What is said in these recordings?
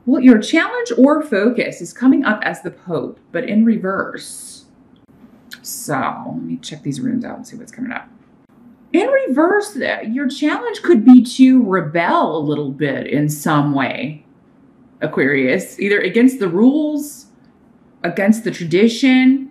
Well, your challenge or focus is coming up as the Pope, but in reverse. So let me check these runes out and see what's coming up. In reverse, your challenge could be to rebel a little bit in some way, Aquarius, either against the rules, against the tradition.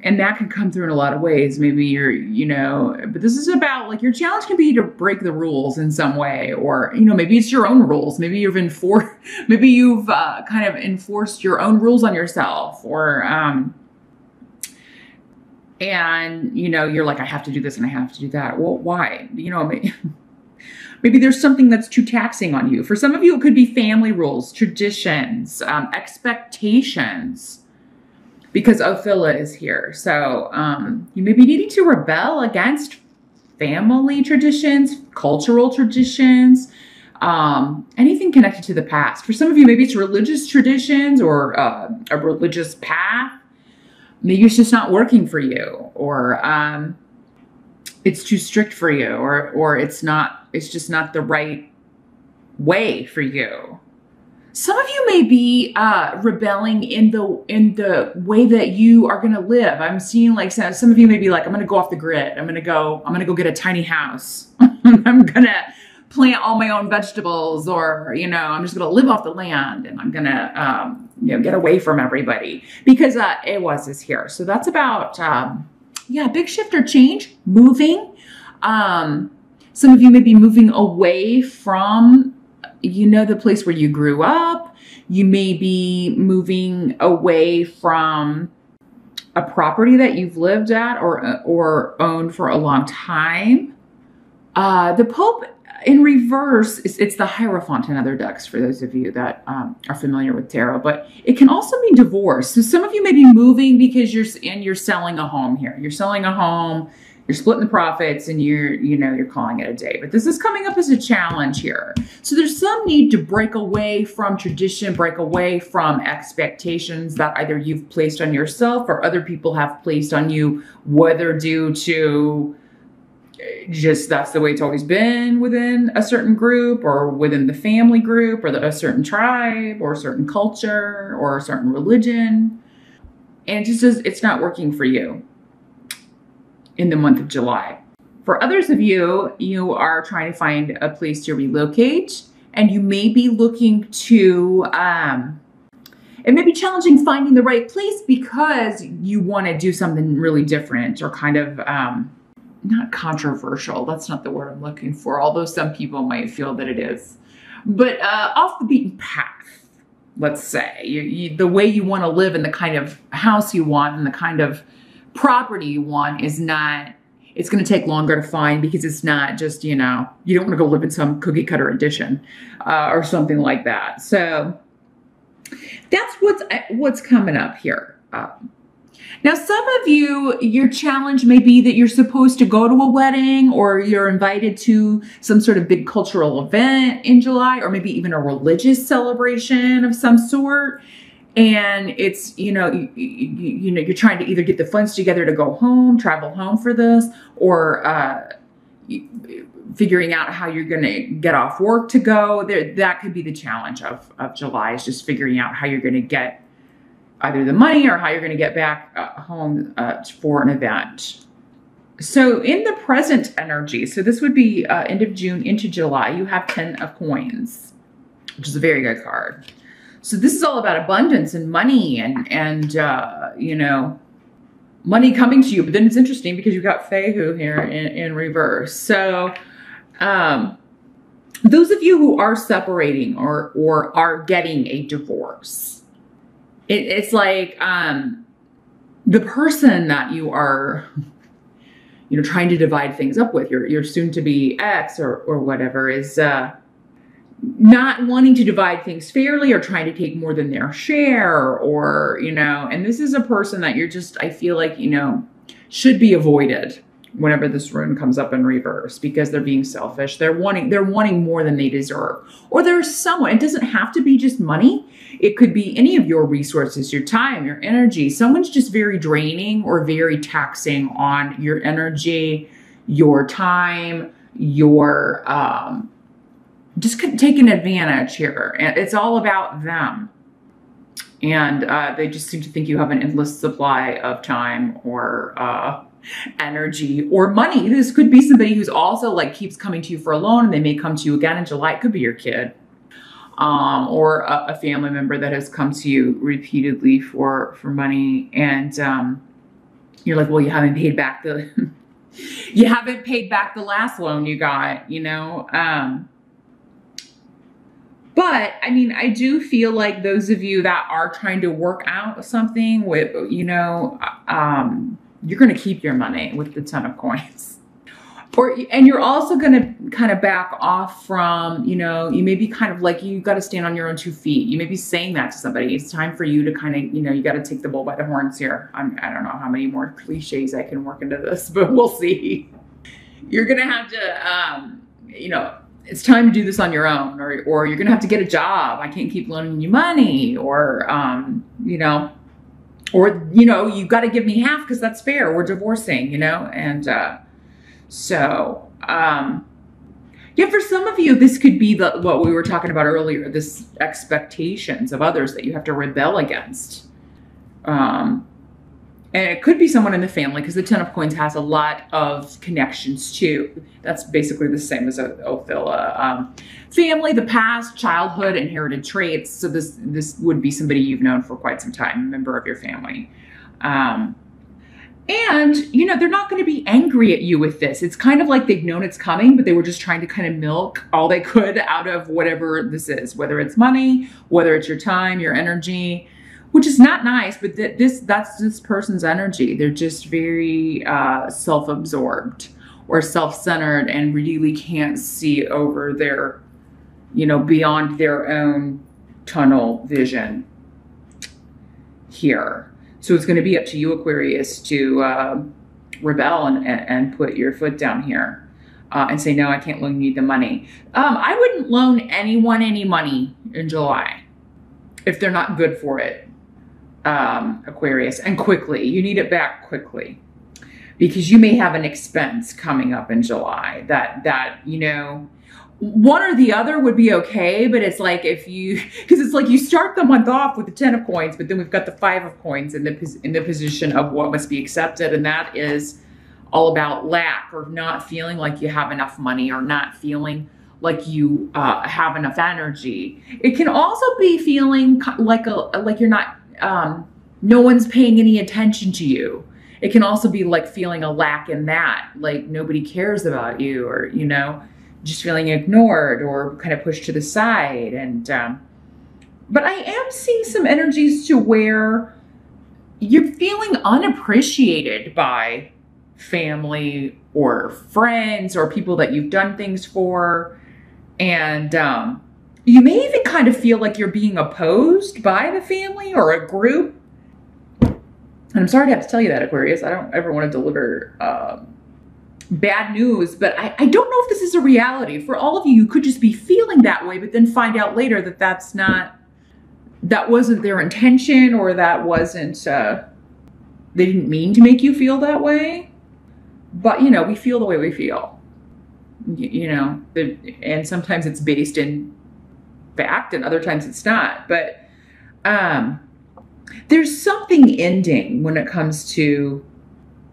And that could come through in a lot of ways. Maybe you're, but this is about like your challenge can be to break the rules in some way, or, maybe it's your own rules. Maybe you've kind of enforced your own rules on yourself, or, and, you're like, I have to do this and I have to do that. Well, why? Maybe there's something that's too taxing on you. For some of you, it could be family rules, traditions, expectations, because Ophelia is here. So you may be needing to rebel against family traditions, cultural traditions, anything connected to the past. For some of you, maybe it's religious traditions or a religious path. Maybe it's just not working for you, or it's too strict for you, or it's just not the right way for you. Some of you may be rebelling in the way that you are going to live. I'm seeing like some of you may be like, I'm going to go off the grid. I'm going to go get a tiny house. I'm going to plant all my own vegetables, or, I'm just going to live off the land, and I'm going to, get away from everybody, because Aries is here. So that's about, big shift or change, moving. Some of you may be moving away from, the place where you grew up. You may be moving away from a property that you've lived at or owned for a long time. The Pope in reverse, it's the Hierophant in other decks for those of you that are familiar with tarot, but it can also mean divorce. So some of you may be moving because you're selling a home here. You're selling a home, you're splitting the profits, and you're calling it a day. But this is coming up as a challenge here. So there's some need to break away from tradition, break away from expectations that either you've placed on yourself or other people have placed on you, whether due to just that's the way it's always been within a certain group, or within the family group, or a certain tribe, or a certain culture, or a certain religion. And it's not working for you in the month of July. For others of you, you are trying to find a place to relocate, and you may be looking to, it may be challenging finding the right place because you want to do something really different, or kind of, not controversial. That's not the word I'm looking for, although some people might feel that it is. But off the beaten path, let's say. The way you want to live, and the kind of house you want, and the kind of property you want is not, it's going to take longer to find, because it's not just, you don't want to go live in some cookie cutter addition or something like that. So that's what's coming up here. Now, some of you, your challenge may be that you're supposed to go to a wedding, or you're invited to some sort of big cultural event in July, or maybe even a religious celebration of some sort. And it's, you're trying to either get the funds together to go home, travel home for this, or figuring out how you're going to get off work to go. That could be the challenge of July, is just figuring out how you're going to get either the money or how you're going to get back home for an event. So in the present energy, so this would be end of June into July, you have 10 of coins, which is a very good card. So this is all about abundance and money and money coming to you. But then it's interesting because you've got Fehu here in reverse. So those of you who are separating or are getting a divorce, it's like the person that you are, trying to divide things up with, your soon-to-be ex or whatever, is not wanting to divide things fairly, or trying to take more than their share, or, and this is a person that you're just, I feel like, should be avoided whenever this rune comes up in reverse, because they're being selfish. They're wanting more than they deserve. Or there's someone, it doesn't have to be just money. It could be any of your resources, your time, your energy. Someone's just very draining or very taxing on your energy, your time, your just taking advantage here. And it's all about them. And they just seem to think you have an endless supply of time or energy or money. This could be somebody who's also like keeps coming to you for a loan, and they may come to you again in July. It could be your kid, or a family member that has come to you repeatedly for money. And you're like, well, you haven't paid back the you haven't paid back the last loan you got, you know. But I mean, I do feel like those of you that are trying to work out something with, you know, you're going to keep your money with the 10 of coins. And you're also going to kind of back off from, you know, you may be kind of like, you got to stand on your own 2 feet. You may be saying that to somebody. It's time for you to kind of, you know, you got to take the bull by the horns here. I don't know how many more cliches I can work into this, but we'll see. You're going to have to, you know, it's time to do this on your own, or you're going to have to get a job. I can't keep loaning you money, or, you know, you got to give me half because that's fair. We're divorcing, you know? And, so, yeah, for some of you, this could be what we were talking about earlier, this expectations of others that you have to rebel against. And it could be someone in the family, because the 10 of coins has a lot of connections too. That's basically the same as Ophila. Family, the past, childhood, inherited traits. So this would be somebody you've known for quite some time, a member of your family. And, you know, they're not going to be angry at you with this. It's kind of like they've known it's coming, but they were just trying to kind of milk all they could out of whatever this is, whether it's money, whether it's your time, your energy, which is not nice, but that's this person's energy. They're just very self-absorbed or self-centered and really can't see over their, you know, beyond their own tunnel vision here. So it's going to be up to you, Aquarius, to rebel and put your foot down here and say, no, I can't loan you the money. I wouldn't loan anyone any money in July if they're not good for it, Aquarius. And quickly. You need it back quickly, because you may have an expense coming up in July that you know, one or the other would be okay, but it's like because it's like you start the month off with the 10 of coins, but then we've got the 5 of coins in the position of what must be accepted, and that is all about lack, or not feeling like you have enough money, or not feeling like you have enough energy. It can also be feeling like you're not, no one's paying any attention to you. It can also be like feeling a lack in that, like nobody cares about you, or, you know, just feeling ignored or kind of pushed to the side. And, but I am seeing some energies to where you're feeling unappreciated by family or friends or people that you've done things for. And, you may even kind of feel like you're being opposed by the family or a group. And I'm sorry to have to tell you that, Aquarius. I don't ever want to deliver, bad news, but I don't know if this is a reality. For all of you, you could just be feeling that way, but then find out later that that wasn't their intention, or that wasn't, they didn't mean to make you feel that way. But, you know, we feel the way we feel, you know, and sometimes it's based in fact and other times it's not. But there's something ending when it comes to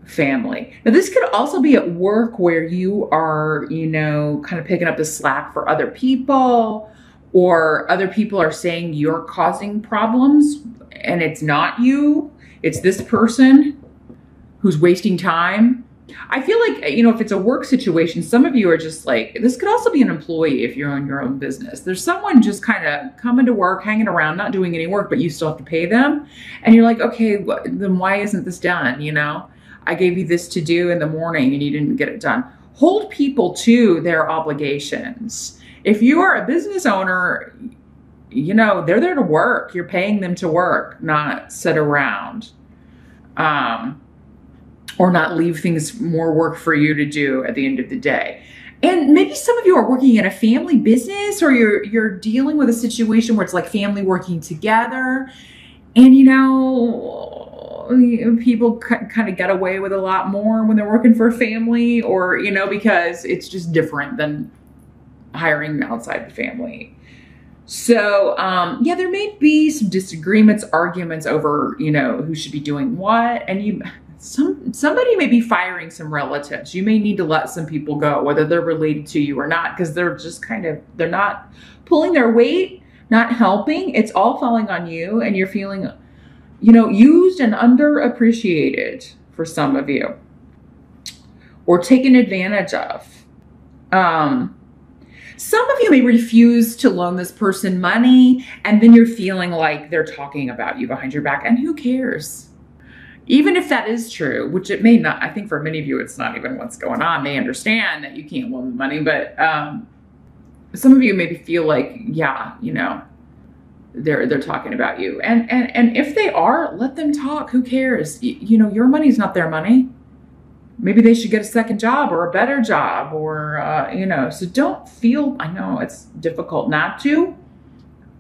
family. Now, this could also be at work where you are, you know, kind of picking up the slack for other people, or other people are saying you're causing problems and it's not you, it's this person who's wasting time. I feel like, you know, if it's a work situation, some of you are just like, this could also be an employee if you're on your own business. There's someone just kind of coming to work, hanging around, not doing any work, but you still have to pay them. And you're like, okay, then why isn't this done? You know, I gave you this to do in the morning and you didn't get it done. Hold people to their obligations. If you are a business owner, you know, they're there to work. You're paying them to work, not sit around. Or not leave things more work for you to do at the end of the day. And maybe some of you are working in a family business, or you're dealing with a situation where it's like family working together. And, you know, people kind of get away with a lot more when they're working for a family, or, you know, because it's just different than hiring outside the family. So, yeah, there may be some disagreements, arguments over, you know, who should be doing what. And somebody may be firing some relatives. You may need to let some people go, whether they're related to you or not, because they're just they're not pulling their weight, not helping. It's all falling on you, and you're feeling, you know, used and underappreciated for some of you, or taken advantage of. Some of you may refuse to loan this person money, and then you're feeling like they're talking about you behind your back, and who cares? Even if that is true, which it may not, I think for many of you, it's not even what's going on. They understand that you can't loan them money, but some of you maybe feel like, yeah, you know, they're talking about you. And if they are, let them talk. Who cares? You know, your money's not their money. Maybe they should get a second job or a better job, or, you know, so don't feel, I know it's difficult not to.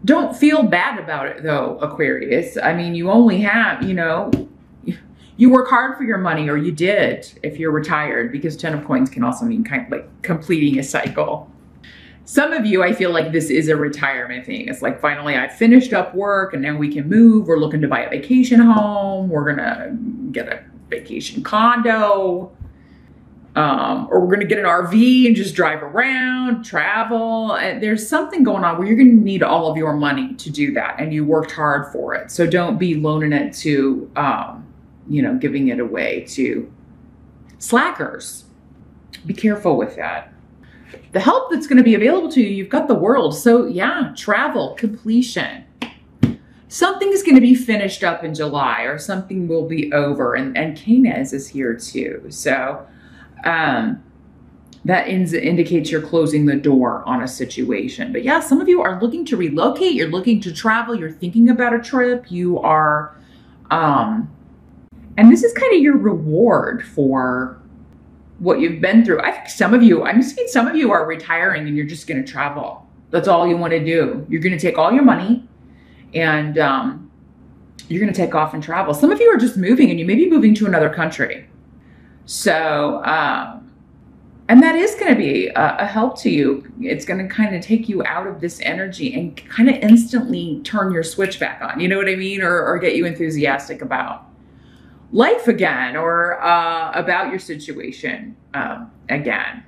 Don't feel bad about it though, Aquarius. I mean, you only have, you know, you work hard for your money, or you did if you're retired, because 10 of coins can also mean kind of like completing a cycle. Some of you, I feel like this is a retirement thing. It's like, finally, I finished up work and now we can move. We're looking to buy a vacation home. We're going to get a vacation condo, or we're going to get an RV and just drive around, travel. There's something going on where you're going to need all of your money to do that, and you worked hard for it. So don't be loaning it to, you know, giving it away to slackers. Be careful with that. The help that's going to be available to you, you've got the world. So yeah, travel, completion. Something is going to be finished up in July, or something will be over. And Canis is here too. So that indicates you're closing the door on a situation. But yeah, some of you are looking to relocate. You're looking to travel. You're thinking about a trip. You are, and this is kind of your reward for what you've been through. I think some of you, I'm seeing some of you are retiring and you're just going to travel. That's all you want to do. You're going to take all your money and you're going to take off and travel. Some of you are just moving, and you may be moving to another country. So, and that is going to be a help to you. It's going to kind of take you out of this energy and kind of instantly turn your switch back on. You know what I mean? Or get you enthusiastic about life again, or about your situation again.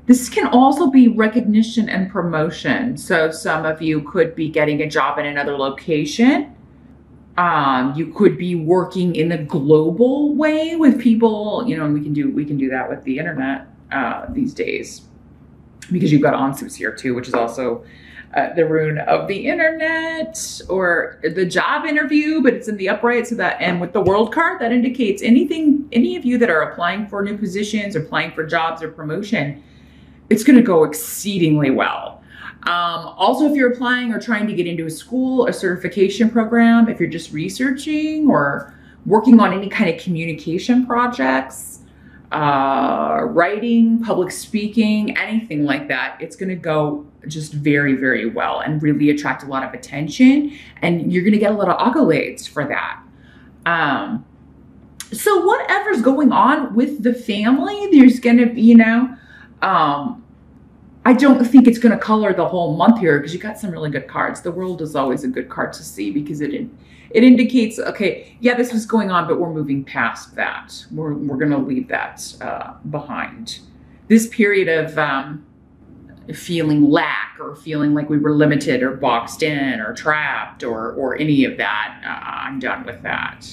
This can also be recognition and promotion. So some of you could be getting a job in another location. You could be working in a global way with people, you know, and we can do that with the internet these days, because you've got Ansus here too, which is also the rune of the internet, or the job interview, but it's in the upright. So that, and with the world card, that indicates any of you that are applying for new positions, or applying for jobs or promotion, it's going to go exceedingly well. Also, if you're applying or trying to get into a school, a certification program, if you're just researching or working on any kind of communication projects, writing, public speaking, anything like that, it's going to go just very, very well and really attract a lot of attention. And you're going to get a lot of accolades for that. So whatever's going on with the family, there's going to be, you know, I don't think it's going to color the whole month here, because you got some really good cards. The world is always a good card to see, because it indicates, okay, yeah, this was going on, but we're moving past that. We're going to leave that behind. This period of feeling lack, or feeling like we were limited or boxed in or trapped, or any of that, I'm done with that.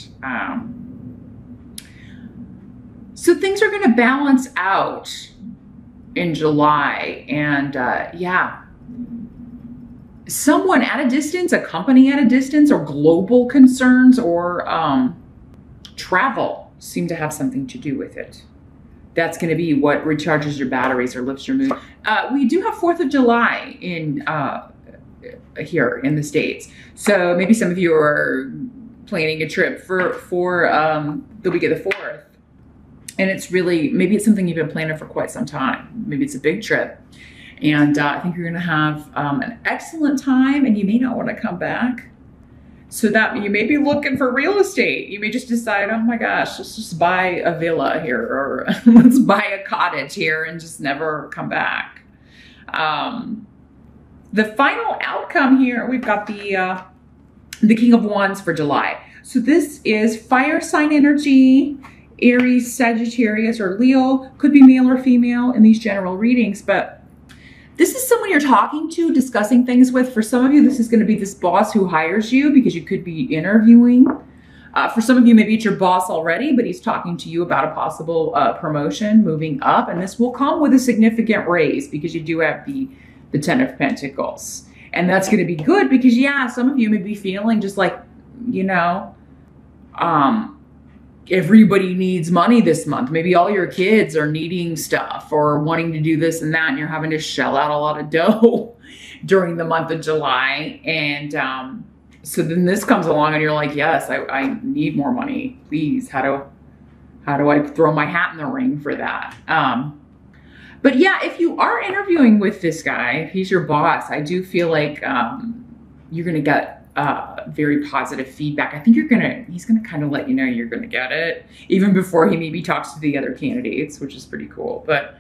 So things are going to balance out in July, and yeah, someone at a distance, a company at a distance, or global concerns, or travel seem to have something to do with it. That's going to be what recharges your batteries or lifts your mood. We do have 4th of July in here in the States, so maybe some of you are planning a trip for the week of the 4th. And it's really, maybe it's something you've been planning for quite some time. Maybe it's a big trip. And I think you're going to have an excellent time, and you may not want to come back. So that you may be looking for real estate. You may just decide, oh my gosh, let's just buy a villa here, or let's buy a cottage here and just never come back. The final outcome here, we've got the King of Wands for July. So this is fire sign energy, Aries, Sagittarius, or Leo. Could be male or female in these general readings, but this is someone you're talking to, discussing things with. For some of you, this is going to be this boss who hires you because you could be interviewing. For some of you, maybe it's your boss already, but he's talking to you about a possible promotion, moving up. And this will come with a significant raise because you do have the Ten of Pentacles. And that's going to be good because, yeah, some of you may be feeling just like, you know, everybody needs money this month. Maybe all your kids are needing stuff or wanting to do this and that, and you're having to shell out a lot of dough during the month of July. And so then this comes along and you're like, yes, I need more money, please. How do I throw my hat in the ring for that? But yeah, if you are interviewing with this guy, if he's your boss, I do feel like you're going to get very positive feedback. I think he's going to kind of let you know you're going to get it even before he maybe talks to the other candidates, which is pretty cool. But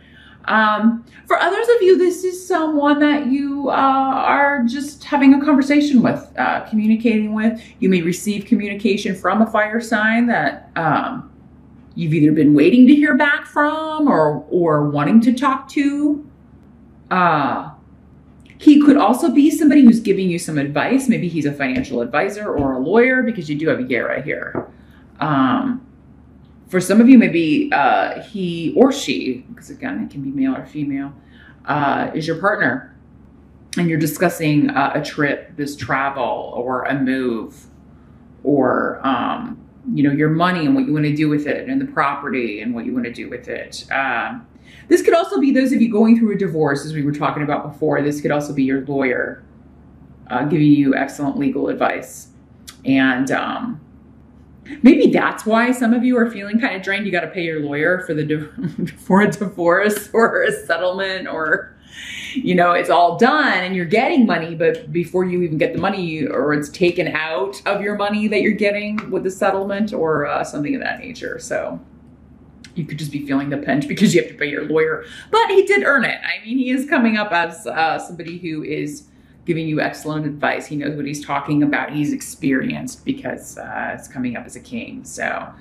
for others of you, this is someone that you are just having a conversation with, communicating with. You may receive communication from a fire sign that you've either been waiting to hear back from or wanting to talk to. He could also be somebody who's giving you some advice. Maybe he's a financial advisor or a lawyer because you do have a Yera here. For some of you, maybe he or she, because again, it can be male or female, is your partner. And you're discussing a trip, this travel, or a move, or you know, your money and what you want to do with it, and the property and what you want to do with it. This could also be those of you going through a divorce, as we were talking about before. This could also be your lawyer giving you excellent legal advice. And maybe that's why some of you are feeling kind of drained. You got to pay your lawyer for for a divorce or a settlement, or, you know, it's all done and you're getting money, but before you even get the money, or it's taken out of your money that you're getting with the settlement or something of that nature. So you could just be feeling the pinch because you have to pay your lawyer, but he did earn it. I mean, he is coming up as somebody who is giving you excellent advice. He knows what he's talking about. He's experienced because it's coming up as a king. So,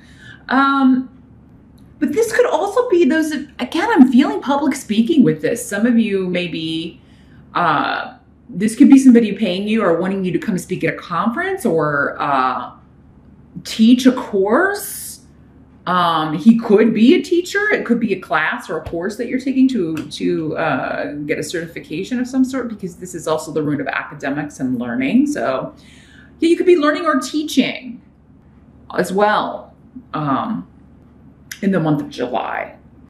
but this could also be those, again, I'm feeling public speaking with this. Some of you maybe, this could be somebody paying you or wanting you to come speak at a conference or teach a course. He could be a teacher. It could be a class or a course that you're taking to get a certification of some sort, because this is also the root of academics and learning. So yeah, you could be learning or teaching as well in the month of July.